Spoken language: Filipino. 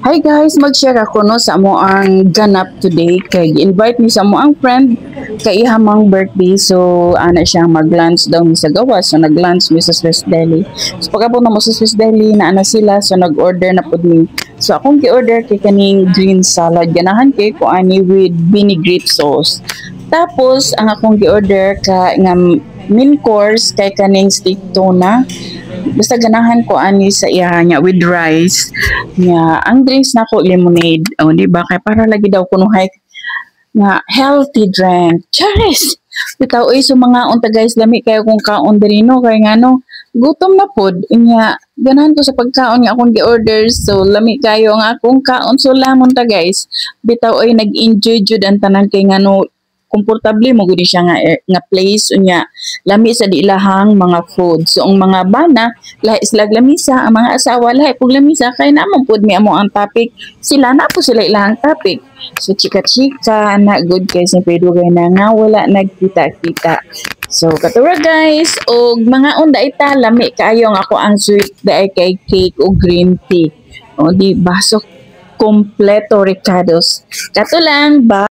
Hi guys, mag-share ako no sa amo ang ganap today kay invite ni sa amo ang friend kay ihamang birthday, so ana siya mag-lunch daw mi sa gawas, so nag-lunch mi sa Swiss Deli. So pagkabot na mo sa Swiss Deli na ana sila, so nag-order na pud mi. So akong gi-order kay kaning green salad, ganahan kay ko ani with vinaigrette sauce. Tapos ang akong gi-order ka nga main course kay kaning steak tuna. Basta ganahan ko ani sa iya nya with rice nya. Ang drinks nako lemonade, o di ba, kay para lagi daw kuno hay nga healthy drink. Charis, bitaw oy, so mga unta guys, lami kayo kung kaon diri no, kay ngano gutom na pod nya. Ganahan ko sa pagkaon nga akong gi-order, so lami kayo ang akong kaon, so lamon ta guys. Bitaw oy, nag-enjoy jud ang tanan kay ngano komportable mo gudi siya nga place unya, lami sa di ilahang mga food. So ang mga bana lahi sila lamisa, ang mga asawa lahi pug lamisa kay naman pud mi amo ang topic, sila na po sila ilahang topic. So chika-chika na good kay simpre dugay na nga wala nagkita-kita. So katura guys, og mga unda ita lami kaayo nga ako ang sweet daay kay cake o green tea. O di baso kompleto Ricardo's. Kato lang, bye.